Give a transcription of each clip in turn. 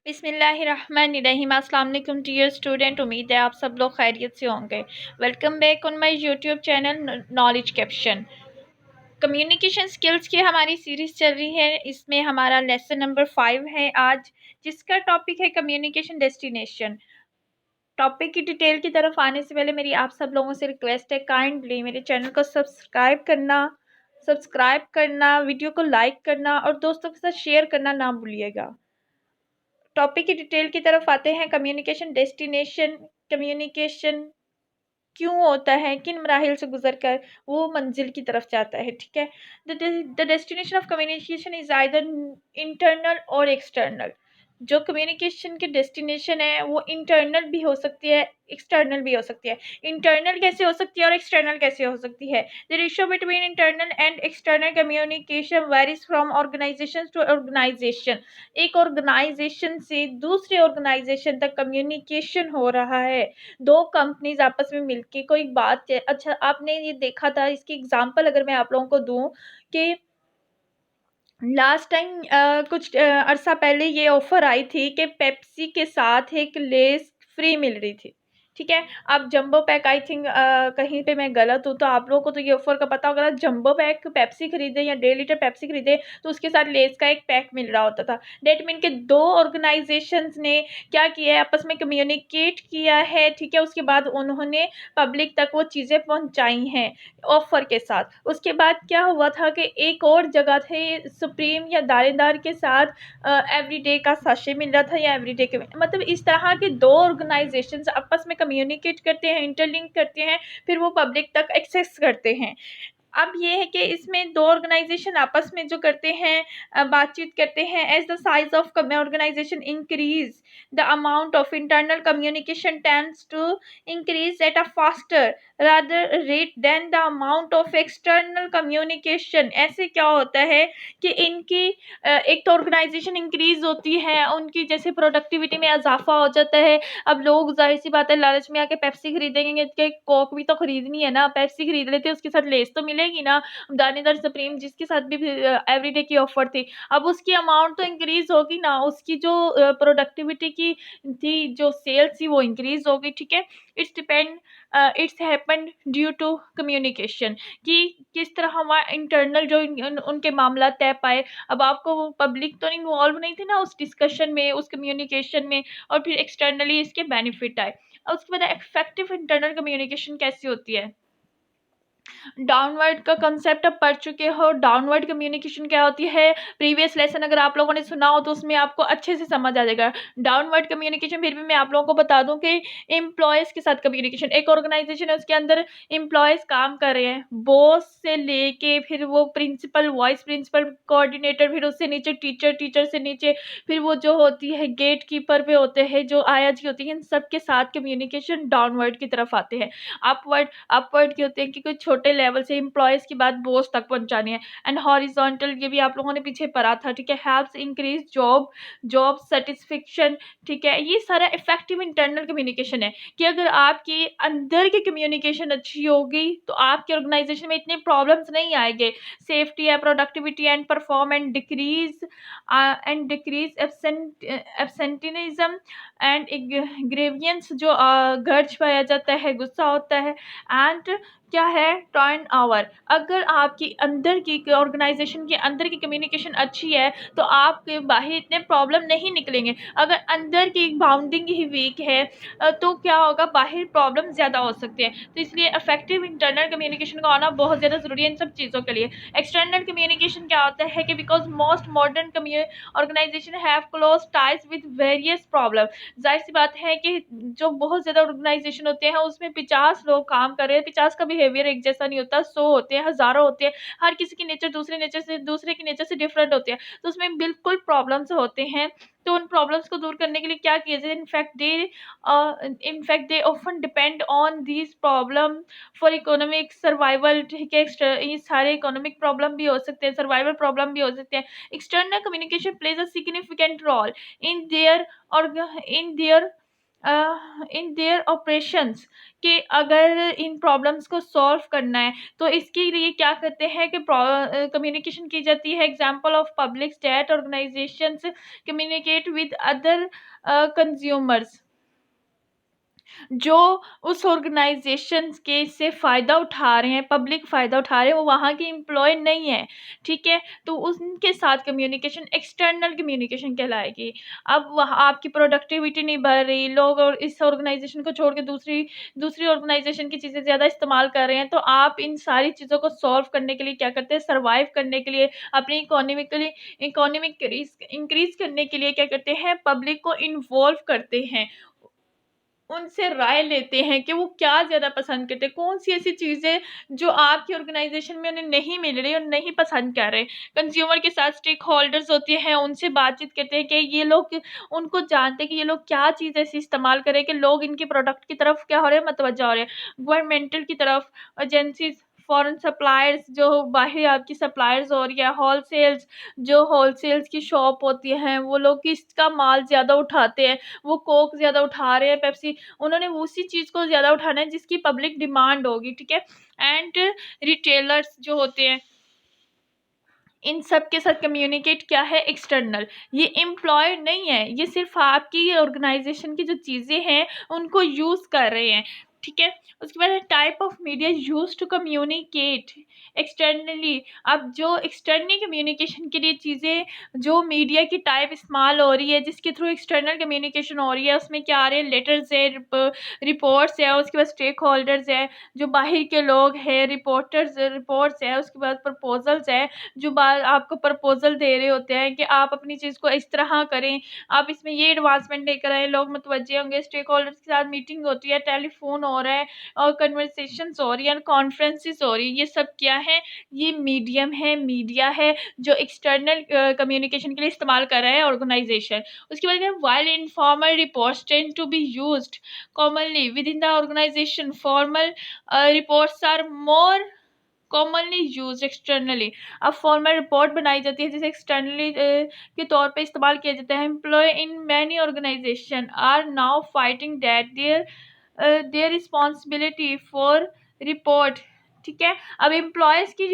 बिस्मिल्लाहिर्रहमानिर्रहीम। अस्सलाम वालेकुम डियर स्टूडेंट, उम्मीद है आप सब लोग खैरियत से होंगे। Welcome back on my YouTube channel knowledge caption. Communication skills की हमारी सीरीज़ चल रही है। इसमें हमारा लेसन नंबर 5 है आज, जिसका टॉपिक है कम्युनिकेशन डेस्टिनेशन। टॉपिक की डिटेल की तरफ आने से पहले मेरी आप सब लोगों से रिक्वेस्ट है, काइंडली मेरे चैनल को सब्सक्राइब करना, वीडियो को लाइक करना और दोस्तों के साथ शेयर करना ना भूलिएगा। टॉपिक की डिटेल की तरफ आते हैं। कम्युनिकेशन डेस्टिनेशन, कम्युनिकेशन क्यों होता है, किन मराहिल से गुजर कर वो मंजिल की तरफ जाता है। ठीक है, the destination of communication is either internal और एक्सटर्नल। जो कम्युनिकेशन की डेस्टिनेशन है वो इंटरनल भी हो सकती है, एक्सटर्नल भी हो सकती है। इंटरनल कैसे हो सकती है और एक्सटर्नल कैसे हो सकती है? The ratio between internal and external communication varies from organisation to organisation. एक ऑर्गेनाइजेशन से दूसरे ऑर्गेनाइजेशन तक कम्युनिकेशन हो रहा है। दो कंपनीज आपस में मिलके कोई बात अच्छा आपने ये देखा था, इसकी एग्जांपल अगर मैं आप लोगों को दूं कि लास्ट टाइम कुछ अरसा पहले ये ऑफर आई थी कि पेप्सी के साथ एक लेस फ्री मिल रही थी। ठीक है, अब जंबो पैक, आई थिंक कहीं पे मैं गलत हूँ तो आप लोगों को तो ये ऑफर का पता होगा। जंबो पैक पेप्सी खरीदे या 1.5 लीटर पेप्सी खरीदे तो उसके साथ लेस का एक पैक मिल रहा होता था। डेट मीन के दो ऑर्गेनाइजेशंस ने क्या किया है, आपस में कम्युनिकेट किया है। ठीक है, उसके बाद उन्होंने पब्लिक तक वो चीज़ें पहुँचाई हैं ऑफर के साथ। उसके बाद क्या हुआ था कि एक और जगह थे सुप्रीम या दानेदार के साथ एवरीडे का साशे मिल रहा था, या एवरीडे के मतलब इस तरह के दो ऑर्गेनाइजेशंस आपस में कम्युनिकेट करते हैं, इंटरलिंक करते हैं, फिर वो पब्लिक तक एक्सेस करते हैं। अब ये है कि इसमें दो ऑर्गेनाइजेशन आपस में जो करते हैं, बातचीत करते हैं। As the size of organisation increase, the amount of internal communication tends to increase at a faster rather rate than the amount of external communication. ऐसे क्या होता है कि इनकी एक तो ऑर्गेनाइजेशन इंक्रीज होती है, उनकी जैसे प्रोडक्टिविटी में इजाफा हो जाता है। अब लोग जाहिर सी बात है लालच में आके पेप्सी खरीदेंगे, कि कोक भी तो खरीदनी है ना, पेप्सी खरीद लेते हैं, उसके साथ लेस तो मिलेगी ना। दानेदार सुप्रीम जिसके साथ भी एवरीडे की ऑफर थी, अब उसकी अमाउंट तो इंक्रीज होगी ना, उसकी जो प्रोडक्टिविटी की थी, जो सेल्स थी वो इंक्रीज होगी। ठीक है, it's happened due to communication, कि किस तरह हमारा इंटरनल जो उनके मामला तय पाए। अब आपको पब्लिक तो इन्वॉल्व नहीं थी ना उस डिस्कशन में, उस कम्युनिकेशन में, और फिर एक्सटर्नली इसके बेनिफिट आए। और उसके बाद इफेक्टिव इंटरनल कम्युनिकेशन कैसी होती है? डाउनवर्ड का कंसेप्ट अब पढ़ चुके हो। डाउनवर्ड कम्युनिकेशन क्या होती है? प्रीवियस लेसन अगर आप लोगों ने सुना हो तो उसमें आपको अच्छे से समझ आ जाएगा। डाउनवर्ड कम्युनिकेशन फिर भी मैं आप लोगों को बता दूं कि एम्प्लॉयज़ के साथ कम्युनिकेशन। एक ऑर्गेनाइजेशन है, उसके अंदर एम्प्लॉयज़ काम कर रहे हैं, बॉस से लेके फिर वो प्रिंसिपल, वाइस प्रिंसिपल, कोऑर्डिनेटर, फिर उससे नीचे टीचर, टीचर से नीचे फिर वो जो होती है गेट कीपर पे होते हैं, जो आया जी होती है, इन सब के साथ कम्युनिकेशन डाउनवर्ड की तरफ आते हैं। अपवर्ड अपवर्ड के होते हैं कि कोई छोटे लेवल से एम्प्लॉयज़ की बात बॉस तक पहुंचानी है। एंड हॉरिजॉन्टल, ये भी आप लोगों ने पीछे पढ़ा था। ठीक है, हेल्प्स इंक्रीज जॉब सेटिस्फेक्शन। ठीक है, ये सारा इफेक्टिव इंटरनल कम्युनिकेशन है कि अगर आपकी अंदर की कम्युनिकेशन अच्छी होगी तो आपके ऑर्गेनाइजेशन में इतने प्रॉब्लम्स नहीं आएंगे। सेफ्टी है, productivity and perform and decrease absenteeism and grievance, जो गर्ज पाया जाता है, गुस्सा होता है। एंड क्या है, टर्न ओवर। अगर आपकी अंदर की ऑर्गेनाइजेशन के अंदर की कम्युनिकेशन अच्छी है तो आपके बाहर इतने प्रॉब्लम नहीं निकलेंगे। अगर अंदर की बाउंडिंग ही वीक है तो क्या होगा, बाहर प्रॉब्लम ज़्यादा हो सकते हैं। तो इसलिए इफेक्टिव इंटरनल कम्युनिकेशन का आना बहुत ज़्यादा ज़रूरी है इन सब चीज़ों के लिए। एक्सटर्नल कम्युनिकेशन क्या होता है कि because most modern organization have close ties with various problem. जाहिर सी बात है कि जो बहुत ज़्यादा ऑर्गेनाइजेशन होते हैं उसमें 50 लोग काम कर रहे हैं, 50 का बिहेवियर एक जैसा नहीं होता, 100 होते हैं, हज़ारों होते हैं। हर किसी की नेचर दूसरे की नेचर से डिफरेंट होते हैं, तो उसमें बिल्कुल प्रॉब्लम्स होते हैं। तो उन प्रॉब्लम्स को दूर करने के लिए क्या किया जाए? In fact they often depend on this problem for economic survival. ठीक है, ये सारे इकोनॉमिक प्रॉब्लम भी हो सकते हैं, सर्वाइवल प्रॉब्लम भी हो सकते हैं। External communication plays a significant role in their in their operations, कि अगर इन प्रॉब्लम्स को सॉल्व करना है तो इसके लिए क्या करते हैं कि कम्युनिकेशन की जाती है। Example of public state organisations communicate with other consumers, जो उस ऑर्गेनाइजेशन के से फ़ायदा उठा रहे हैं, पब्लिक फ़ायदा उठा रहे हैं, वो वहाँ के एम्प्लॉय नहीं है, ठीक है। तो उनके साथ कम्युनिकेशन एक्सटर्नल कम्युनिकेशन कहलाएगी। अब वहाँ आपकी प्रोडक्टिविटी नहीं बढ़ रही, लोग और इस ऑर्गेनाइजेशन को छोड़ के दूसरी दूसरी ऑर्गेनाइजेशन की चीज़ें ज़्यादा इस्तेमाल कर रहे हैं, तो आप इन सारी चीज़ों को सॉल्व करने के लिए क्या करते हैं, सर्वाइव करने के लिए, अपनी इकोनॉमिक रिस्क इंक्रीज़ करने के लिए क्या करते हैं, पब्लिक को इन्वॉल्व करते हैं। उनसे राय लेते हैं कि वो क्या ज़्यादा पसंद करते हैं, कौन-सी ऐसी चीज़ें जो आपकी ऑर्गेनाइज़ेशन में उन्हें नहीं मिल रही और नहीं पसंद कर रहे। कंज़्यूमर के साथ स्टेक होल्डर्स होते हैं, उनसे बातचीत करते हैं कि ये लोग, उनको जानते हैं कि ये लोग क्या चीज़ ऐसी इस्तेमाल कर रहे हैं कि लोग इनके प्रोडक्ट की तरफ क्या हो रहे हैं, मतवज्जा हो रहे हैं। गवर्नमेंटल की तरफ, एजेंसीज़, फॉरेन सप्लायर्स, जो बाहर आपकी सप्लायर्स हो रही है, होलसेल्स, जो होलसेल्स की शॉप होती हैं, वो लोग किसका माल ज़्यादा उठाते हैं, वो कोक ज़्यादा उठा रहे हैं, पेप्सी, उन्होंने उसी चीज़ को ज़्यादा उठाना है जिसकी पब्लिक डिमांड होगी, ठीक है। एंड रिटेलर्स जो होते हैं, इन सब के साथ कम्युनिकेट क्या है, एक्सटर्नल। ये एम्प्लॉय नहीं है, ये सिर्फ आपकी ऑर्गेनाइजेशन की जो चीज़ें हैं उनको यूज़ कर रहे हैं, ठीक है। उसके बाद type of media use to communicate externally. अब जो एक्सटर्नली कम्युनिकेशन के लिए चीज़ें, जो मीडिया की टाइप इस्तेमाल हो रही है, जिसके थ्रू एक्सटर्नल कम्युनिकेशन हो रही है, उसमें क्या आ रहे हैं, लेटर्स है, रिपोर्ट्स है, उसके बाद स्टेक होल्डर्स है, जो बाहर के लोग हैं, रिपोर्ट्स है, उसके बाद प्रपोजल्स है, जो बार आपको प्रपोजल दे रहे होते हैं कि आप अपनी चीज़ को इस तरह करें, आप इसमें ये एडवांसमेंट लेकर आए, लोग मुतवज्जे होंगे। स्टेक होल्डर्स के साथ मीटिंग होती है, टेलीफोन हो रहा है और कन्वर्सेशंस हो रही है, कॉन्फ्रेंसेस हो रही है। ये सब क्या है, ये मीडियम है, मीडिया है, जो एक्सटर्नल कम्युनिकेशन के लिए इस्तेमाल कर रहा है ऑर्गेनाइजेशन। उसके बाद while informal reports tend to be used commonly within the organization, formal reports are more commonly use externally. अब फॉर्मल रिपोर्ट बनाई जाती है जिसे एक्सटर्नली के तौर पे इस्तेमाल किया जाता है। Employ in many organization are now fighting that their responsibility for report, ठीक है। अब एम्प्लॉयज़ की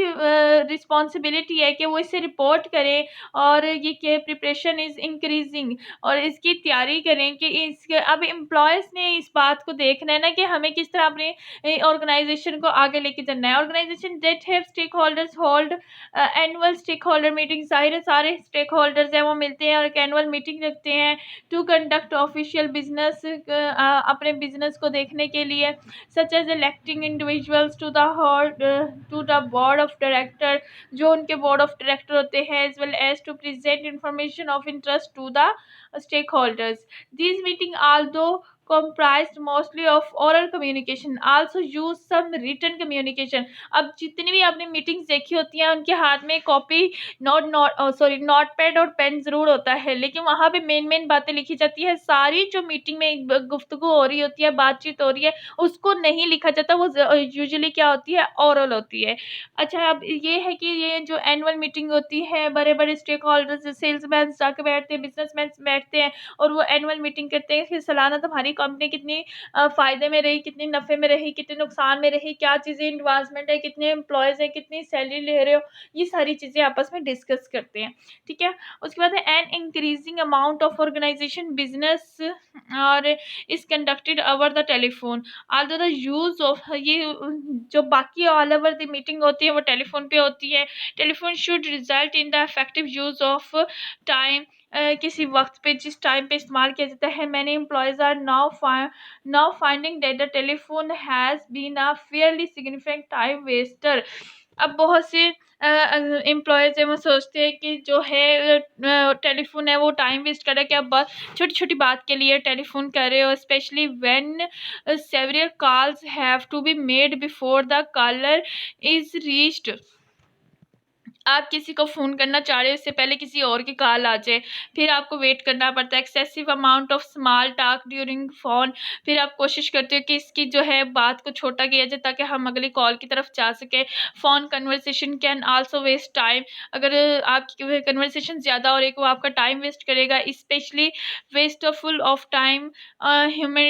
रिस्पॉन्सिबिलिटी है कि वो इसे रिपोर्ट करें, और ये कि प्रिपरेशन इज़ इंक्रीजिंग, और इसकी तैयारी करें कि इसके, अब एम्प्लॉयज़ ने इस बात को देखना है ना कि हमें किस तरह अपने ऑर्गेनाइजेशन को आगे लेके चलना है। Organization that have stakeholders hold annual stakeholder meeting, सारे स्टेक होल्डर्स हैं वो मिलते हैं और एक एनुअल मीटिंग रखते हैं टू कंडक्ट ऑफिशियल बिजनेस, अपने बिजनेस को देखने के लिए, such as electing individuals to the board of director, जो उनके बोर्ड ऑफ डायरेक्टर होते हैं, as well as to present information of interest to the stakeholders. These meetings, although comprised mostly of oral communication, also use some written communication. अब जितनी भी आपने meetings देखी होती हैं उनके हाथ में कॉपी, नोट पैड और पेन ज़रूर होता है, लेकिन वहाँ पे मेन बातें लिखी जाती है। सारी जो मीटिंग में गुफ्तगू हो रही होती है, बातचीत हो रही है, उसको नहीं लिखा जाता, वो यूजुअली क्या होती है, ओरल होती है। अच्छा, अब ये है कि ये जो एनुअल मीटिंग होती है, बड़े-बड़े स्टेक होल्डर्स, सेल्समैन जाके बैठते हैं, बिजनेसमैन बैठते हैं और वो एनुअल मीटिंग करते हैं कि सालाना तुम्हारी कंपनी कितनी फ़ायदे में रही, कितनी नफ़े में रही, कितने नुकसान में रही, क्या चीज़ें एडवांसमेंट है, कितने एम्प्लॉयज़ हैं, कितनी सैलरी ले रहे हो, ये सारी चीज़ें आपस में डिस्कस करते हैं, ठीक है। उसके बाद है an increasing amount of organisation business और is conducted over the telephone, although the use of, ये जो बाकी ऑल ओवर द मीटिंग होती है वो टेलीफोन पे होती है। Telephone should result in the effective use of time, किसी वक्त पे जिस टाइम पे इस्तेमाल किया जाता है। Many employees are now finding that the telephone has been a fairly significant time waster. अब बहुत से एम्प्लॉयज़ हैं वो सोचते हैं कि जो है टेलीफोन है वो टाइम वेस्ट कर रहा है, कि आप छोटी-छोटी बात के लिए टेलीफोन कर रहे हो, specially when several calls have to be made before the caller is reached. आप किसी को फ़ोन करना चाह रहे हो, इससे पहले किसी और की कॉल आ जाए, फिर आपको वेट करना पड़ता है। Excessive amount of small talk during phone, फिर आप कोशिश करते हो कि इसकी जो है बात को छोटा किया जाए ताकि हम अगली कॉल की तरफ जा सकें। Phone conversation can also waste time, अगर आपकी कन्वर्सेशन ज़्यादा हो रही है वो आपका टाइम वेस्ट करेगा, specially wasteful of time, human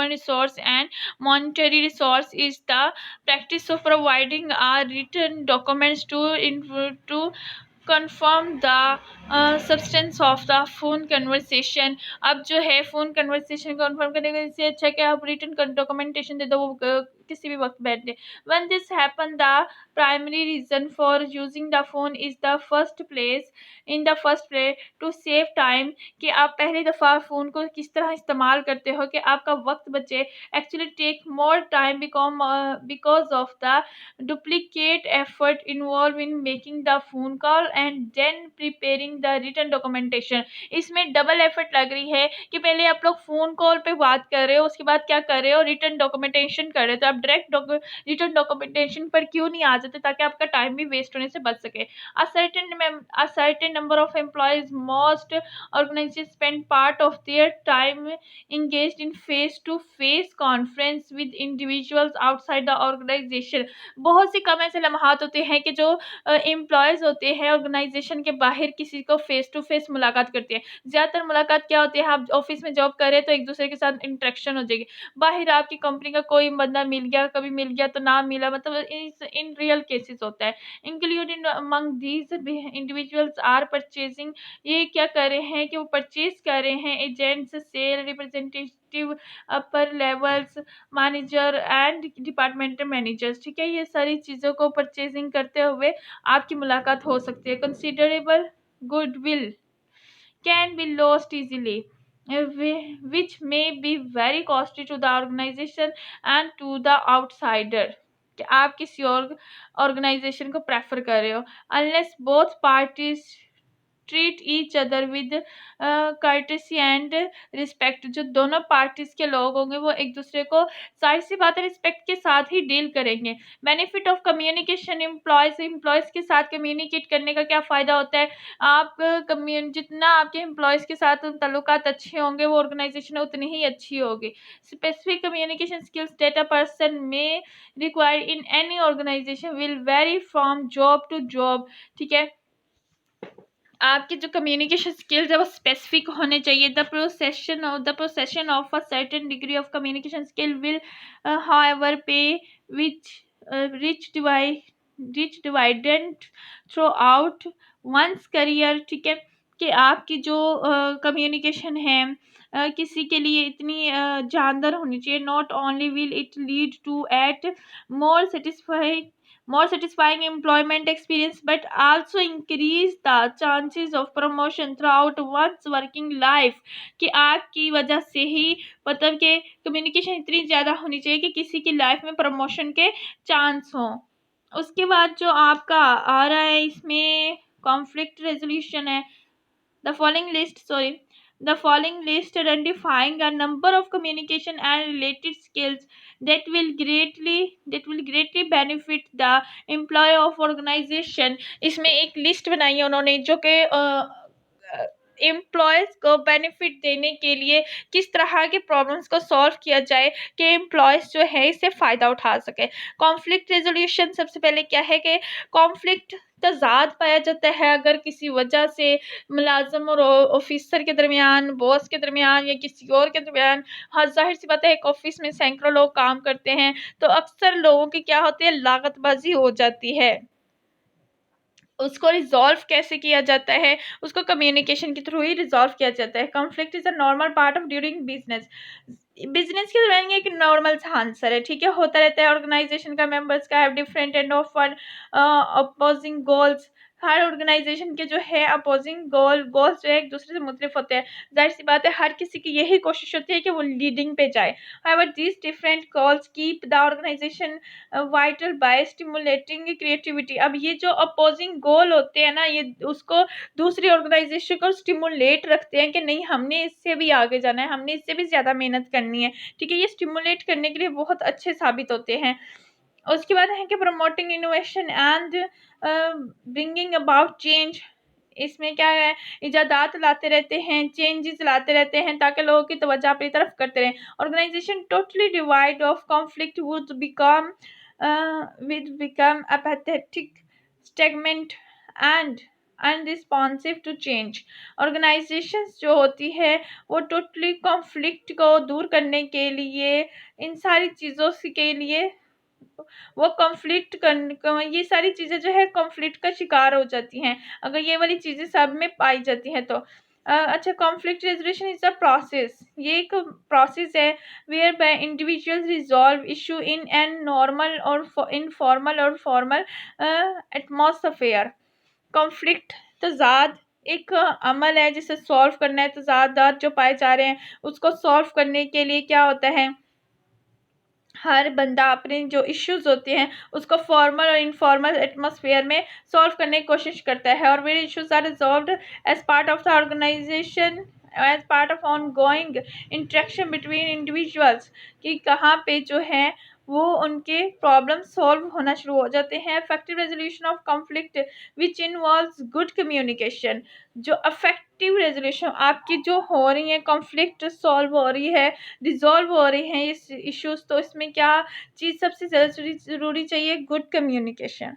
resource and monetary resource is the practice of providing a written documents to confirm the substance of the phone conversation। अब जो है फ़ोन कन्वर्सेशन कन्फर्म करने के लिए इससे अच्छा है कि आप रिटन डॉक्यूमेंटेशन दे दो, वो किसी भी वक्त बैठ दे। when this happen, the primary reason for using the phone is the first place in the first place to save time, कि आप पहली दफ़ा फ़ोन को किस तरह इस्तेमाल करते हो कि आपका वक्त बचे। Actually take more time because of the duplicate effort involved in making the phone call and then preparing the written documentation। इसमें डबल एफर्ट लग रही है कि पहले आप लोग फ़ोन कॉल पे बात कर रहे हो, उसके बाद क्या कर रहे हो, रिटन डॉक्यूमेंटेशन कर रहे हो। तो आप डायरेक्ट रिटन डॉक्यूमेंटेशन पर क्यों नहीं आ जाते ताकि आपका टाइम भी वेस्ट होने से बच सके। A certain number of employees, most organizations spend part of their time engaged in face to face conference with individuals outside the organization। बहुत सी कम ऐसे लम्हात होते हैं कि जो एम्प्लॉयज़ होते हैं ऑर्गेनाइजेशन के बाहर किसी को फेस टू फेस मुलाकात करते हैं। ज़्यादातर मुलाकात क्या होती है, आप ऑफिस में जॉब कर रहे हैं तो एक दूसरे के साथ इंटरेक्शन हो जाएगी। बाहर आपकी कंपनी का कोई बंदा मिल गया, कभी मिल गया तो ना मिला, मतलब इन रियल केसेस होता है। Including among these individuals are purchasing, ये क्या कर रहे हैं कि वो परचेज कर रहे हैं agents, sale representative, upper levels manager and departmental managers. ठीक है, ये सारी चीज़ों को परचेजिंग करते हुए आपकी मुलाकात हो सकती है। Considerable goodwill can be lost easily, which may be very costly to the organization and to the outsider। कि आप किसी और ऑर्गेनाइजेशन को प्रेफर कर रहे हो, unless both parties treat each other with courtesy and respect. जो दोनों पार्टीज के लोग होंगे वो एक दूसरे को सारी सी बातें रिस्पेक्ट के साथ ही डील करेंगे। बेनिफिट ऑफ कम्युनिकेशन, एम्प्लॉयज़ के साथ कम्युनिकेट करने का क्या फ़ायदा होता है। आप जितना आपके एम्प्लॉयज़ के साथ ताल्लुकात अच्छे होंगे वो ऑर्गेनाइजेशन उतनी ही अच्छी होगी। Specific communication skills that a person may require in any organisation will vary from job to job. ठीक है, आपकी जो कम्युनिकेशन स्किल्स है वो स्पेसिफिक होने चाहिए। The possession of a certain degree of communication skill will however pay which rich dividend through one's career. ठीक है, कि आपकी जो कम्युनिकेशन है किसी के लिए इतनी जानदार होनी चाहिए। Not only will it lead to at more satisfied more satisfying employment experience but also increase the chances of promotion throughout one's working life। कि आपकी वजह से ही मतलब कि कम्युनिकेशन इतनी ज़्यादा होनी चाहिए कि किसी की लाइफ में प्रमोशन के चांस हों। उसके बाद जो आपका आ रहा है इसमें कॉन्फ्लिक्ट रेजोल्यूशन है। The following list identifying a number of communication and related skills that will greatly benefit the employee of organization। इसमें एक लिस्ट बनाई है उन्होंने जो कि एम्प्लॉयज़ को बेनिफिट देने के लिए किस तरह के प्रॉब्लम्स को सॉल्व किया जाए कि एम्प्लॉयज़ जो है इससे फ़ायदा उठा सके। कॉन्फ्लिक्ट रेजोल्यूशन सबसे पहले क्या है कि कॉन्फ्लिक्ट तज़ाद पाया जाता है अगर किसी वजह से मुलाज़िम और ऑफिसर के दरमियान, बॉस के दरमियान या किसी और के दरमियान। हाँ, ज़ाहिर सी बात है एक ऑफिस में सैकड़ों लोग काम करते हैं तो अक्सर लोगों की क्या होती है, लागतबाजी हो जाती है। उसको रिज़ॉल्व कैसे किया जाता है, उसको कम्युनिकेशन के थ्रू ही रिज़ॉल्व किया जाता है। Conflict is a normal part of during business. Business के दौरान ये एक नॉर्मल सा आंसर है। ठीक है, होता रहता है। ऑर्गेनाइजेशन का मेंबर्स का have different and often opposing goals. हर ऑर्गेनाइजेशन के जो है अपोजिंग गोल्स जो है एक दूसरे से मुख्तलिफ होते हैं। जाहिर सी बात है हर किसी की यही कोशिश होती है कि वो लीडिंग पे जाए। However these different goals keep the organization vital by stimulating creativity. अब ये जो अपोजिंग गोल होते हैं ना, ये उसको दूसरी ऑर्गेनाइजेशन को स्टिमुलेट रखते हैं कि नहीं, हमने इससे भी आगे जाना है, हमने इससे भी ज़्यादा मेहनत करनी है। ठीक है, ये स्टिमुलेट करने के लिए बहुत अच्छे साबित होते हैं। उसके बाद है कि promoting innovation and bringing about change. इसमें क्या है, इजादात लाते रहते हैं, चेंजेस लाते रहते हैं ताकि लोगों की तवज्जो अपनी तरफ करते रहें। Organization totally divide of conflict would become apathetic, stagnant and unresponsive to change। Organizations जो होती है वो टोटली कॉन्फ्लिक्ट को दूर करने के लिए, इन सारी चीज़ों के लिए वो कॉन्फ्लिक्ट ये सारी चीज़ें जो है कॉन्फ्लिक्ट का शिकार हो जाती हैं अगर ये वाली चीज़ें सब में पाई जाती हैं तो। अच्छा, conflict resolution is a process, ये एक प्रोसेस है whereby individuals resolve issue in an normal or informal or formal atmosphere. Conflict तजाद एक अमल है जिसे सॉल्व करना है। तजादात जो पाए जा रहे हैं उसको सॉल्व करने के लिए क्या होता है, हर बंदा अपने जो इश्यूज होते हैं उसको फॉर्मल और इनफॉर्मल एटमॉस्फेयर में सॉल्व करने की कोशिश करता है और very issues are resolved as part of the organization, as part of ongoing interaction between individuals, कि कहाँ पे जो है वो उनके प्रॉब्लम सॉल्व होना शुरू हो जाते हैं। Effective resolution of conflict which involves good communication. जो अफेक्टिव रेजोल्यूशन आपकी जो हो रही है, कॉन्फ्लिक्ट सॉल्व हो रही है, रिजॉल्व हो रहे हैं इस इश्यूज, तो इसमें क्या चीज़ सबसे ज़्यादा ज़रूरी चाहिए, गुड कम्युनिकेशन।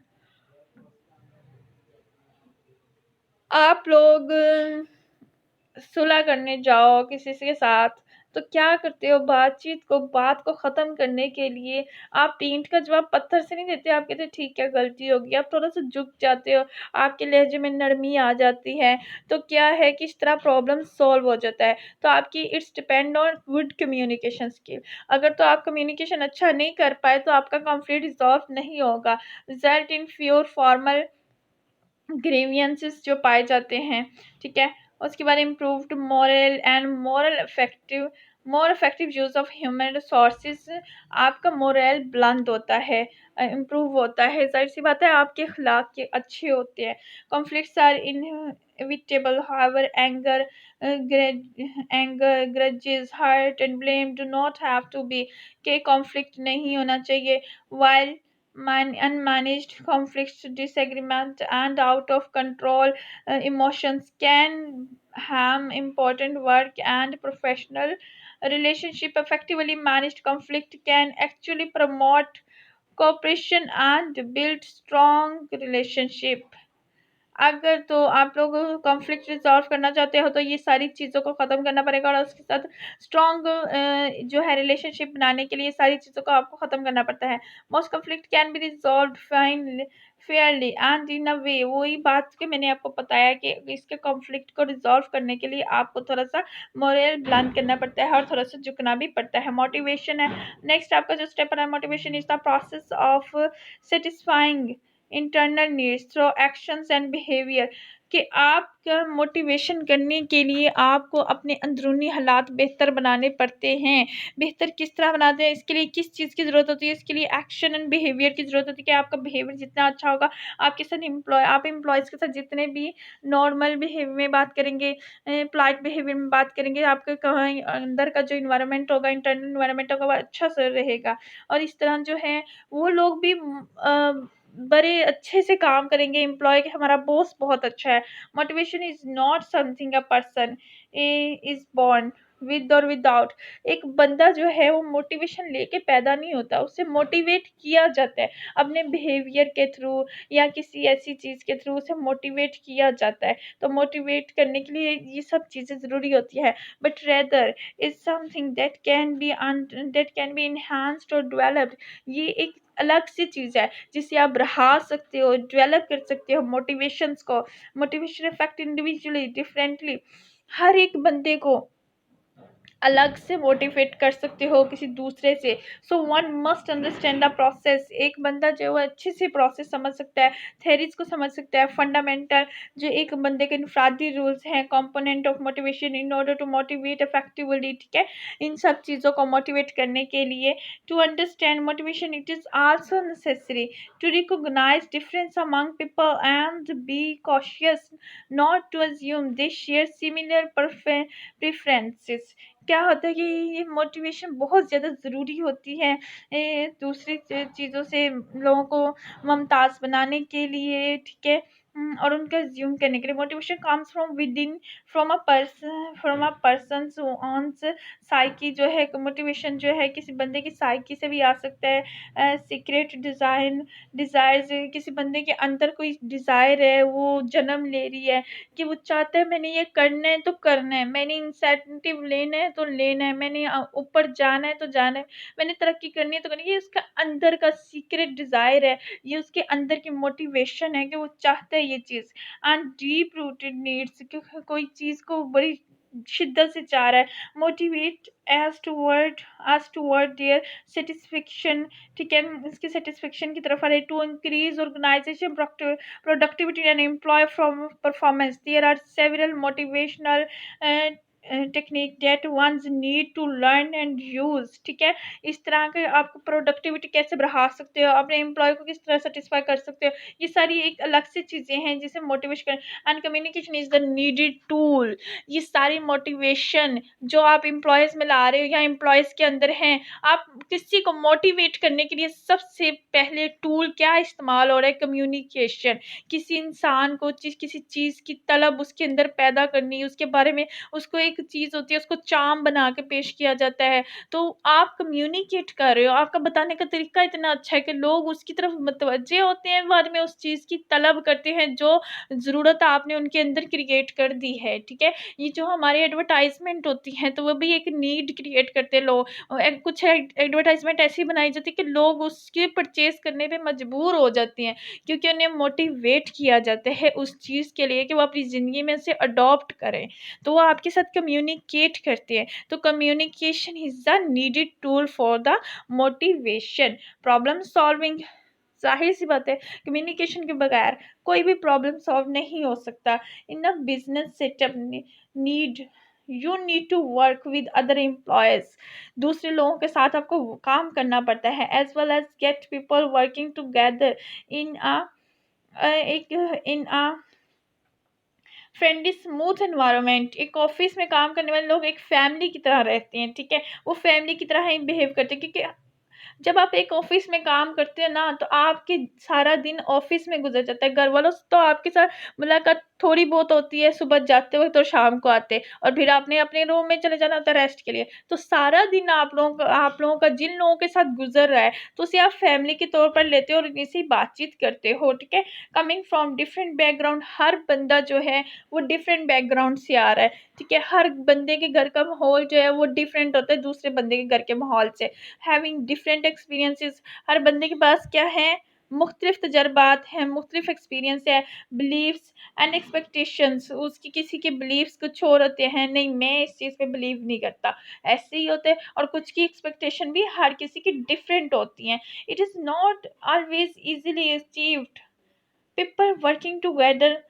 आप लोग सुलह करने जाओ किसी के साथ तो क्या करते हो, बात को ख़त्म करने के लिए आप ईंट का जवाब पत्थर से नहीं देते। आप कहते ठीक है गलती होगी, आप थोड़ा सा झुक जाते हो, आपके लहजे में नरमी आ जाती है, तो क्या है कि इस तरह प्रॉब्लम सॉल्व हो जाता है। तो आपकी it's depend on good communication skill. अगर तो आप कम्युनिकेशन अच्छा नहीं कर पाए तो आपका कॉन्फ्लिक्ट रिजॉल्व नहीं होगा, रिजल्ट इन फ्योर फॉर्मल ग्रीवियंसेस जो पाए जाते हैं। ठीक है, उसके बाद improved moral and more effective use of human resources. आपका मोरल बुलंद होता है, इम्प्रूव होता है, जाहिर सी बात है आपके अखलाक के अच्छे होते हैं। Conflicts are inevitable, however grudges, hurt and blame do not have to be, के कॉन्फ्लिक्ट नहीं होना चाहिए। While unmanaged conflicts, disagreement and out of control emotions can harm important work and professional relationship. Effectively managed conflict can actually promote cooperation and build strong relationship। अगर तो आप लोग conflict resolve करना चाहते हो तो ये सारी चीज़ों को ख़त्म करना पड़ेगा और उसके साथ स्ट्रॉन्ग जो है रिलेशनशिप बनाने के लिए सारी चीज़ों को आपको ख़त्म करना पड़ता है। Most conflict can be resolve fine fairly and in a way. वही बात कि मैंने आपको बताया कि इसके कॉन्फ्लिक्ट को रिजॉल्व करने के लिए आपको थोड़ा सा मोरल बुलंद करना पड़ता है और थोड़ा सा झुकना भी पड़ता है। मोटिवेशन है नेक्स्ट आपका जो स्टेप है। Motivation is the process of satisfying internal needs through actions and behaviour, कि आपका मोटिवेशन करने के लिए आपको अपने अंदरूनी हालात बेहतर बनाने पड़ते हैं। बेहतर किस तरह बनाते हैं, इसके लिए किस चीज़ की ज़रूरत होती है, इसके लिए एक्शन एंड बिहेवियर की ज़रूरत होती है कि आपका बिहेवियर जितना अच्छा होगा आपके साथ आप एम्प्लॉयज़ के साथ जितने भी नॉर्मल बिहेवियर में बात करेंगे, पोलाइट बिहेवियर में बात करेंगे, आपके कहाँ अंदर का जो इन्वायरमेंट होगा, इंटरनल इन्वायरमेंट होगा वो अच्छा से रहेगा और इस तरह जो है वो लोग भी बड़े अच्छे से काम करेंगे एम्प्लॉय कि हमारा बॉस बहुत अच्छा है। Motivation is not something a person is born with और विदाउट। एक बंदा जो है वो मोटिवेशन लेके पैदा नहीं होता, उसे मोटिवेट किया जाता है अपने बिहेवियर के थ्रू या किसी ऐसी चीज़ के थ्रू उसे मोटिवेट किया जाता है। तो मोटिवेट करने के लिए ये सब चीज़ें ज़रूरी होती है, but rather is something that can be enhanced और डेवलप्ड। ये एक अलग सी चीज़ है जिसे आप बढ़ा सकते हो, डेवलप कर सकते हो मोटिवेशंस को। मोटिवेशन इफेक्ट इंडिविजुअली डिफरेंटली, हर एक बंदे को अलग से मोटिवेट कर सकते हो किसी दूसरे से। So one must understand the process. एक बंदा जो है अच्छे से प्रोसेस समझ सकता है, थेरीज को समझ सकता है, फंडामेंटल जो एक बंदे के इनफरादी रूल्स हैं, component of motivation in order to motivate effectively. ठीक है, इन सब चीज़ों को मोटिवेट करने के लिए to understand motivation it is also necessary to recognize difference among people and be cautious not to assume they share similar preferences. क्या होता है कि ये मोटिवेशन बहुत ज़्यादा ज़रूरी होती है दूसरी चीज़ों से लोगों को मुमताज़ बनाने के लिए, ठीक है? और उनका ज़्यूम करने के लिए। Motivation comes from within, from a person's owns psyche जो है, मोटिवेशन जो है किसी बंदे की साइकी से भी आ सकता है। सीक्रेट डिज़ायर्स, किसी बंदे के अंदर कोई डिज़ायर है, वो जन्म ले रही है कि वो चाहता है मैंने ये करना है तो करना है, मैंने इंसेंटिव लेना है तो लेना है, मैंने ऊपर जाना है तो जाना है, मैंने तरक्की करनी है तो करनी है। ये उसका अंदर का सीक्रेट डिज़ायर है, ये उसके अंदर की मोटिवेशन है कि वो चाहता है ये चीज़। एंड डीप रूटेड नीड्स, क्योंकि कोई चीज़ को बड़ी शिद्दत से चाह रहा है। Motivate as toward their satisfaction, ठीक है? इसकी सैटिस्फैक्शन की तरफ आ रही है। To increase organization productivity and employee from performance. There are several motivational technique that ones need to learn and use, ठीक है? इस तरह के आप प्रोडक्टिविटी कैसे बढ़ा सकते हो, अपने एम्प्लॉय को किस तरह सेटिस्फाई कर सकते हो, ये सारी एक अलग से चीज़ें हैं जिसे मोटिवेशन कर। And communication is the needed tool. ये सारी मोटिवेशन जो आप एम्प्लॉयज़ में ला रहे हो या एम्प्लॉयज़ के अंदर हैं, आप किसी को मोटिवेट करने के लिए सबसे पहले टूल क्या इस्तेमाल हो रहा है? कम्युनिकेशन। किसी इंसान को किसी चीज़ की तलब उसके अंदर पैदा करनी, उसके बारे में उसको एक चीज़ होती है, उसको चार्म बना के पेश किया जाता है। तो आप कम्युनिकेट कर रहे हो, आपका बताने का तरीका इतना अच्छा है कि लोग उसकी तरफ मुतवज्जे होते हैं, बाद में उस चीज़ की तलब करते हैं जो ज़रूरत आपने उनके अंदर क्रिएट कर दी है, ठीक है? ये जो हमारी एडवर्टाइज़मेंट होती हैं, तो वो भी एक नीड क्रिएट करते हैं लोग। कुछ एडवर्टाइज़मेंट ऐसी बनाई जाती है कि लोग उसके परचेज़ करने पे मजबूर हो जाते हैं, क्योंकि उन्हें मोटिवेट किया जाता है उस चीज़ के लिए कि वो अपनी ज़िंदगी में उसे अडॉप्ट करें। तो वो आपके साथ कम्युनिकेट करते हैं। तो communication is the needed tool for the motivation. Problem solving, ज़ाहिर-सी बात है, कम्युनिकेशन के बगैर कोई भी प्रॉब्लम सॉल्व नहीं हो सकता। In a business setup need you need to work with other employees. दूसरे लोगों के साथ आपको काम करना पड़ता है, as well as get people working together in a friendly smooth environment. एक ऑफिस में काम करने वाले लोग एक फैमिली की तरह रहते हैं, ठीक है? वो फैमिली की तरह ही बिहेव करते हैं, क्योंकि जब आप एक ऑफिस में काम करते हो ना, तो आपके सारा दिन ऑफिस में गुजर जाता है। घर वालों से तो आपके साथ मुलाकात थोड़ी बहुत होती है, सुबह जाते वक्त और शाम को आते, और फिर आपने अपने रूम में चले जाना होता है रेस्ट के लिए। तो सारा दिन आप लोगों का जिन लोगों के साथ गुजर रहा है, तो उसे आप फैमिली के तौर पर लेते हो और इन्हीं से बातचीत करते हो, ठीक है? कमिंग फ्रॉम डिफरेंट बैकग्राउंड, हर बंदा जो है वो डिफरेंट बैकग्राउंड से आ रहा है, ठीक है? हर बंदे के घर का माहौल जो है वो डिफरेंट होता है दूसरे बंदे के घर के माहौल से। हैविंग डिफरेंट एक्सपीरियंसेस, हर बंदे के पास क्या है, मुख्तलिफ तजर्बात हैं, मुख्तलिफ एक्सपीरियंस है। बिलीव्स एंड एक्सपेक्टेशंस, उसकी किसी के बिलीव्स कुछ और होते हैं, नहीं मैं इस चीज़ पे बिलीव नहीं करता, ऐसे ही होते हैं। और कुछ की एक्सपेक्टेशन भी हर किसी की डिफरेंट होती हैं। It is not always easily achieved. People working together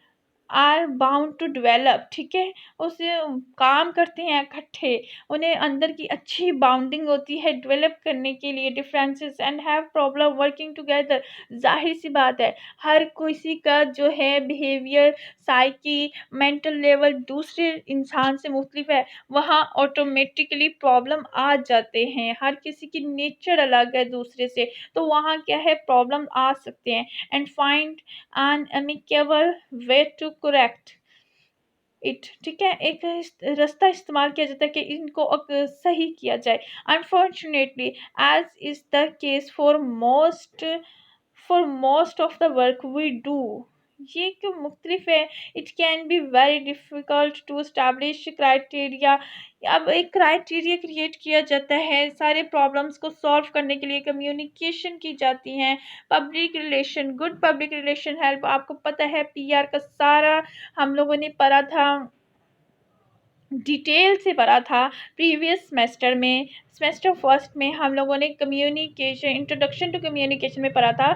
are bound to develop, ठीक है? उसे काम करते हैं इकट्ठे, उन्हें अंदर की अच्छी बाउंडिंग होती है डेवलप करने के लिए differences and have problem working together. जाहिर सी बात है, हर किसी का जो है बिहेवियर, साइकी, मेंटल लेवल दूसरे इंसान से मुख्तलिफ है, वहाँ ऑटोमेटिकली प्रॉब्लम आ जाते हैं। हर किसी की नेचर अलग है दूसरे से, तो वहाँ क्या है, प्रॉब्लम आ सकते हैं। And find an amicable way to correct it, ठीक है? एक रास्ता इस्तेमाल किया जाता है कि इनको सही किया जाए। Unfortunately as is the case for most of the work we do, ये क्यों मुख्तलिफ है। It can be very difficult to establish criteria. अब एक क्राइटेरिया क्रिएट किया जाता है, सारे प्रॉब्लम्स को सॉल्व करने के लिए कम्युनिकेशन की जाती हैं। Public relation, good public relation help, आपको पता है पीआर का सारा हम लोगों ने पढ़ा था, डिटेल से पढ़ा था प्रीवियस सेमेस्टर में। सेमेस्टर फर्स्ट में हम लोगों ने कम्युनिकेशन, इंट्रोडक्शन टू कम्युनिकेशन में पढ़ा था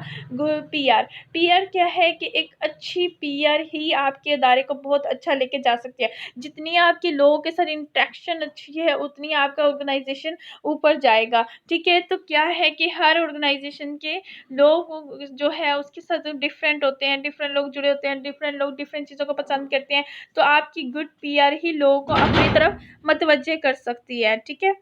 पीआर। पीआर क्या है कि एक अच्छी पीआर ही आपके अदारे को बहुत अच्छा लेके जा सकती है। जितनी आपके लोगों के साथ इंटरेक्शन अच्छी है, उतनी आपका ऑर्गेनाइजेशन ऊपर जाएगा, ठीक है? तो क्या है कि हर ऑर्गेनाइजेशन के लोग जो है उसके साथ डिफरेंट होते हैं, डिफरेंट लोग जुड़े होते हैं, डिफरेंट लोग डिफरेंट चीज़ों को पसंद करते हैं। तो आपकी गुड पीआर ही लोगों को अपनी तरफ मतवज्जे कर सकती है। ठीक है।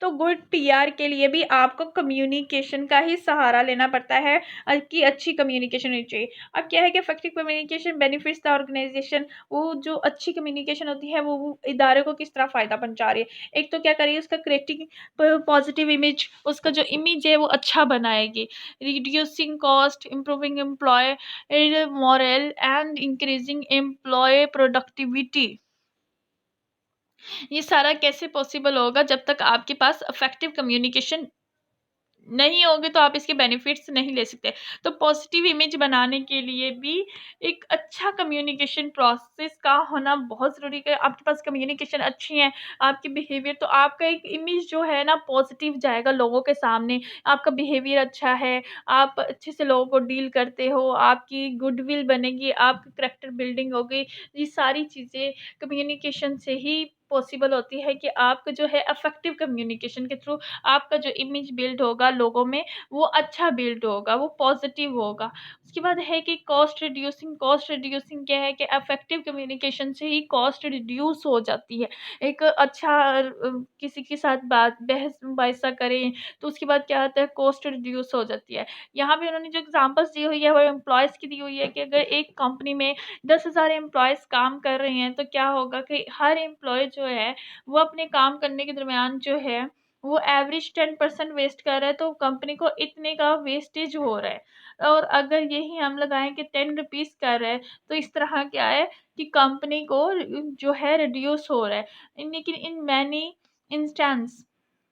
तो गुड पीआर के लिए भी आपको कम्युनिकेशन का ही सहारा लेना पड़ता है, कि अच्छी कम्युनिकेशन होनी चाहिए। अब क्या है कि effective communication benefits the organization, वो जो अच्छी कम्युनिकेशन होती है वो इदारे को किस तरह फ़ायदा पहुंचा रही है। एक तो क्या करिए, उसका क्रिएटिंग पॉजिटिव इमेज, उसका जो इमेज है वो अच्छा बनाएगी। Reducing cost, improving employ morale and increasing employ productivity. ये सारा कैसे पॉसिबल होगा, जब तक आपके पास इफेक्टिव कम्युनिकेशन नहीं होगे तो आप इसके बेनिफिट्स नहीं ले सकते। तो पॉजिटिव इमेज बनाने के लिए भी एक अच्छा कम्युनिकेशन प्रोसेस का होना बहुत ज़रूरी है। आपके पास कम्युनिकेशन अच्छी है, आपकी बिहेवियर, तो आपका एक इमेज जो है ना पॉजिटिव जाएगा लोगों के सामने। आपका बिहेवियर अच्छा है, आप अच्छे से लोगों को डील करते हो, आपकी गुडविल बनेगी, आपकी कैरेक्टर बिल्डिंग होगी। ये सारी चीज़ें कम्युनिकेशन से ही पॉसिबल होती है कि आपका जो है इफेक्टिव कम्युनिकेशन के थ्रू आपका जो इमेज बिल्ड होगा लोगों में, वो अच्छा बिल्ड होगा, वो पॉजिटिव होगा। उसके बाद है कि कॉस्ट रिड्यूसिंग क्या है कि इफेक्टिव कम्युनिकेशन से ही कॉस्ट रिड्यूस हो जाती है। एक अच्छा किसी के साथ बात बहस-मुबाहिसा करें, तो उसके बाद क्या होता है, कॉस्ट रिड्यूस हो जाती है। यहाँ पे उन्होंने जो एग्ज़ाम्पल्स दी हुई है वो एम्प्लॉइज़ की दी हुई है कि अगर एक कंपनी में 10,000 एम्प्लॉइज़ काम कर रहे हैं, तो क्या होगा कि हर एम्प्लॉयी जो है, वो अपने काम करने के दरमियान जो है वो एवरेज 10% वेस्ट कर रहा है, तो कंपनी को इतने का वेस्टेज हो रहा है। और अगर यही हम लगाएँ कि 10 रुपीज़ कर रहा है, तो इस तरह क्या है कि कंपनी को जो है रिड्यूस हो रहा है। लेकिन in many instance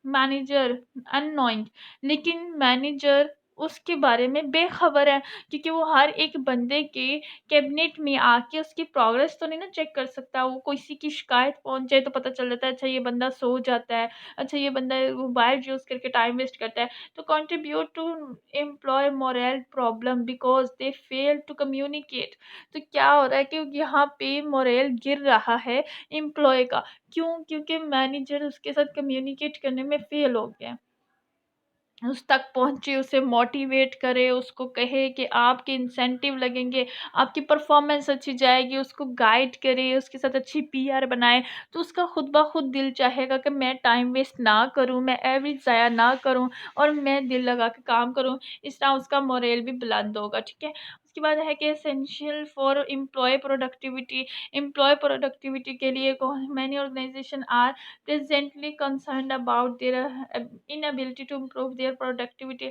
manager annoying, लेकिन मैनेजर उसके बारे में बेखबर है, क्योंकि वो हर एक बंदे के कैबिनेट में आके उसकी प्रोग्रेस तो नहीं ना चेक कर सकता। वो किसी की शिकायत पहुँच जाए तो पता चल जाता है, अच्छा ये बंदा सो जाता है, अच्छा ये बंदा मोबाइल यूज़ करके टाइम वेस्ट करता है। तो contribute to employ morale problem because they fail to communicate. तो क्या हो रहा है कि यहाँ पे मोरल गिर रहा है एम्प्लॉय का। क्यों? क्योंकि मैनेजर उसके साथ कम्युनिकेट करने में फेल हो गया। उस तक पहुँचे, उसे मोटिवेट करे, उसको कहे कि आपके इंसेंटिव लगेंगे, आपकी परफ़ॉर्मेंस अच्छी जाएगी, उसको गाइड करे, उसके साथ अच्छी पीआर बनाए, तो उसका खुद ब खुद दिल चाहेगा कि मैं टाइम वेस्ट ना करूँ, मैं एवरेज ज़ाया ना करूँ और मैं दिल लगा के काम करूँ। इस तरह उसका मोरल भी बुलंद होगा, ठीक है? उसके बाद है कि एसेंशियल फॉर एम्प्लॉय प्रोडक्टिविटी के लिए many organization are presently concerned about their inability to improve their productivity,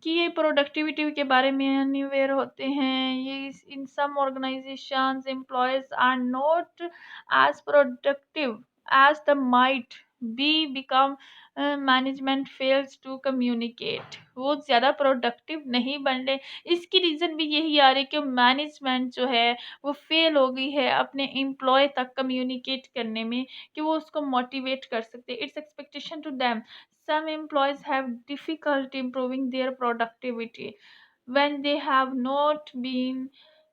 कि ये प्रोडक्टिविटी के बारे में अनअवेयर होते हैं। ये in some organisations employees are not as productive as they might be because management fails to communicate, वो ज़्यादा प्रोडक्टिव नहीं बन रहे। इसकी रीज़न भी यही आ रही है कि मैनेजमेंट जो है वो फेल हो गई है अपने एम्प्लॉय तक कम्युनिकेट करने में, कि वो उसको मोटिवेट कर सकते। It's expectation to them, some employees have difficulty improving their productivity when they have not been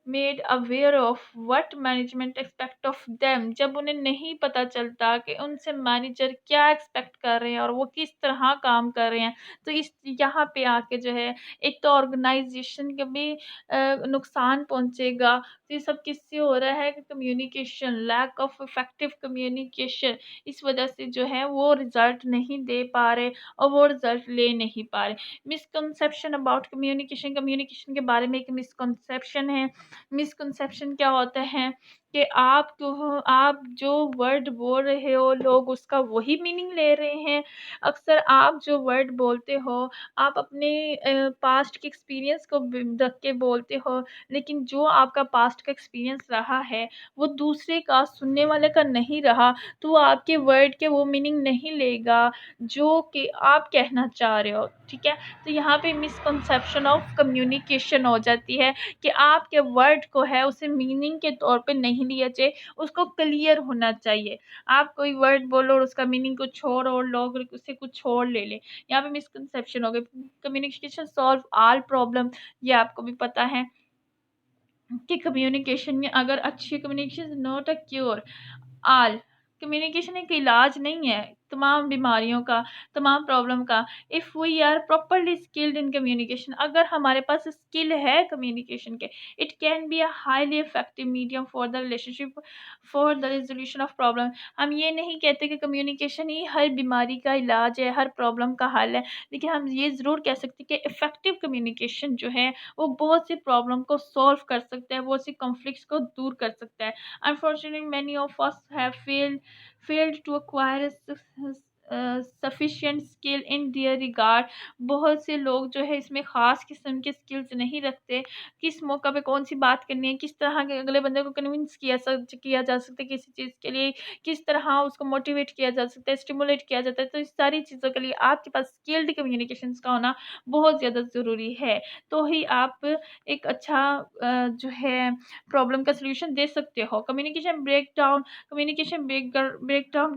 made aware of what management expect of them। जब उन्हें नहीं पता चलता कि उनसे मैनेजर क्या एक्सपेक्ट कर रहे हैं और वो किस तरह काम कर रहे हैं, तो इस यहाँ पे आके जो है एक तो ऑर्गेनाइजेशन का भी नुकसान पहुंचेगा। तो ये सब किससे हो रहा है कि communication, lack of effective communication, इस वजह से जो है वो रिजल्ट नहीं दे पा रहे और वो रिजल्ट ले नहीं पा रहे। मिसकंसेप्शन अबाउट कम्युनिकेशन, कम्युनिकेशन के बारे में एक मिसकंसेप्शन है। मिसकंसेप्शन क्या होता है कि आप जो वर्ड बोल रहे हो लोग उसका वही मीनिंग ले रहे हैं। अक्सर आप जो वर्ड बोलते हो आप अपने पास्ट के एक्सपीरियंस को रख के बोलते हो, लेकिन जो आपका पास्ट का एक्सपीरियंस रहा है वो दूसरे का, सुनने वाले का नहीं रहा, तो वो आपके वर्ड के वो मीनिंग नहीं लेगा जो कि आप कहना चाह रहे हो। ठीक है। तो यहाँ पे मिसकंसेप्शन ऑफ कम्युनिकेशन हो जाती है कि आपके वर्ड को है उसे मीनिंग के तौर पे नहीं लिया जाए, उसको क्लियर होना चाहिए। आप कोई वर्ड बोलो और उसका मीनिंग कुछ और लोग उससे कुछ और ले लें, यहाँ पे मिसकंसेप्शन हो गई। कम्युनिकेशन सॉल्व ऑल प्रॉब्लम, ये आपको भी पता है कि कम्युनिकेशन में अगर अच्छी communication not a cure all, communication एक इलाज नहीं है तमाम बीमारियों का, तमाम प्रॉब्लम का। If we are properly skilled in communication, अगर हमारे पास स्किल है कम्युनिकेशन के, it can be a highly effective medium for the relationship, for the resolution of problem. हम ये नहीं कहते कि कम्युनिकेशन ही हर बीमारी का इलाज है, हर प्रॉब्लम का हल है, लेकिन हम ये ज़रूर कह सकते हैं कि इफ़ेक्टिव कम्युनिकेशन जो है वो बहुत सी प्रॉब्लम को सॉल्व कर सकता है, बहुत सी कॉन्फ्लिक्ट्स को दूर कर सकता है। Unfortunately many of us have failed to acquire sufficient skill in their regard। बहुत से लोग जो है इसमें ख़ास किस्म के स्किल्स नहीं रखते, किस मौका पे कौन सी बात करनी है, किस तरह के अगले बंदे को कन्विंस किया जा सकता है किसी चीज़ के लिए, किस तरह उसको मोटिवेट किया जा सकता है, स्टिमुलेट किया जाता है। तो इस सारी चीज़ों के लिए आपके पास स्किल्ड कम्युनिकेशंस का होना बहुत ज़्यादा ज़रूरी है। तो ही आप एक अच्छा जो है प्रॉब्लम का सॉल्यूशन दे सकते हो। कम्युनिकेशन ब्रेकडाउन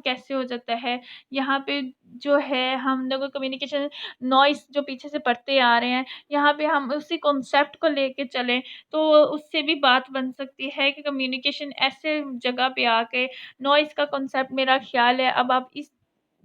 कैसे हो जाता है? यहाँ पे जो है हम लोग कम्युनिकेशन नॉइज़ जो पीछे से पढ़ते आ रहे हैं, यहाँ पे हम उसी कॉन्सेप्ट को लेके चलें, तो उससे भी बात बन सकती है कि कम्युनिकेशन ऐसे जगह पे आके नॉइज़ का कॉन्सेप्ट मेरा ख़्याल है अब आप इस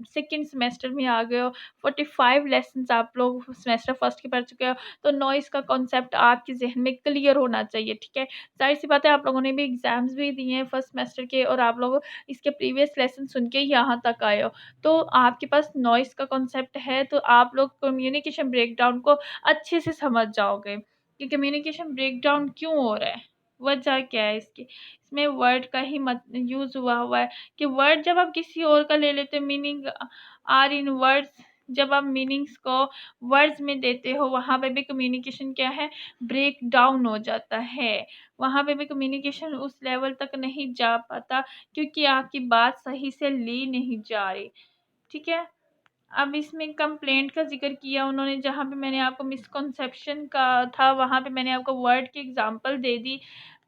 सेकंड सेमेस्टर में आ गए हो, 45 लेसन्स आप लोग सेमेस्टर फर्स्ट के पढ़ चुके हो, तो नॉइज़ का कॉन्सेप्ट आपके ज़हन में क्लियर होना चाहिए, ठीक है? ज़ाहिर-सी बात है आप लोगों ने भी एग्ज़ाम्स भी दिए हैं फर्स्ट सेमेस्टर के और आप लोग इसके प्रीवियस लेसन सुन के यहाँ तक आए हो। तो आपके पास नॉइज़ का कॉन्सेप्ट है, तो आप लोग कम्युनिकेशन ब्रेकडाउन को अच्छे से समझ जाओगे कि कम्युनिकेशन ब्रेकडाउन क्यों हो रहा है, वजह क्या है इसकी। इसमें वर्ड का ही मत यूज़ हुआ हुआ है कि वर्ड जब आप किसी और का ले लेते हो, मीनिंग आर इन वर्ड्स, जब आप मीनिंग्स को वर्ड्स में देते हो, वहाँ पे भी कम्युनिकेशन क्या है, ब्रेक डाउन हो जाता है। वहाँ पे भी कम्युनिकेशन उस लेवल तक नहीं जा पाता क्योंकि आपकी बात सही से ली नहीं जा रही, ठीक है? अब इसमें कंप्लेंट का ज़िक्र किया उन्होंने, जहाँ पे मैंने आपको मिसकंसेप्शन का था, वहाँ पे मैंने आपको वर्ड की एग्ज़ाम्पल दे दी।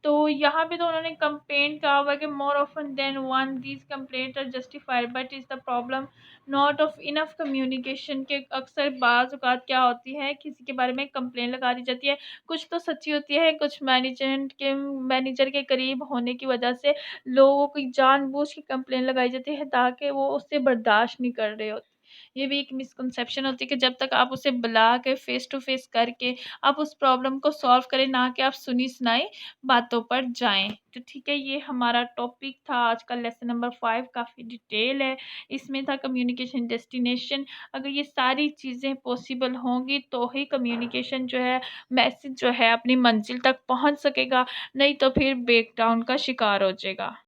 तो यहाँ पे तो उन्होंने कंप्लेंट कहा हुआ है कि more often than one these complaint are justified, but is the problem not of enough communication. के अक्सर बाज़ औक़ात क्या होती है, किसी के बारे में कंप्लेंट लगा दी जाती है, कुछ तो सच्ची होती है, कुछ मैनेजर के करीब होने की वजह से लोगों की जानबूझ के कंप्लेंट लगाई जाती है ताकि वो उससे बर्दाश्त नहीं कर रहे होते। ये भी एक मिसकंसेप्शन होती है कि जब तक आप उसे बुला के फेस टू फेस करके आप उस प्रॉब्लम को सॉल्व करें, ना कि आप सुनी-सुनाई बातों पर जाएँ। तो ठीक है, ये हमारा टॉपिक था आज का लेसन नंबर 5, काफ़ी डिटेल है। इसमें था कम्युनिकेशन डेस्टिनेशन। अगर ये सारी चीज़ें पॉसिबल होंगी तो ही कम्युनिकेशन जो है, मैसेज जो है अपनी मंज़िल तक पहुँच सकेगा, नहीं तो फिर ब्रेकडाउन का शिकार हो जाएगा।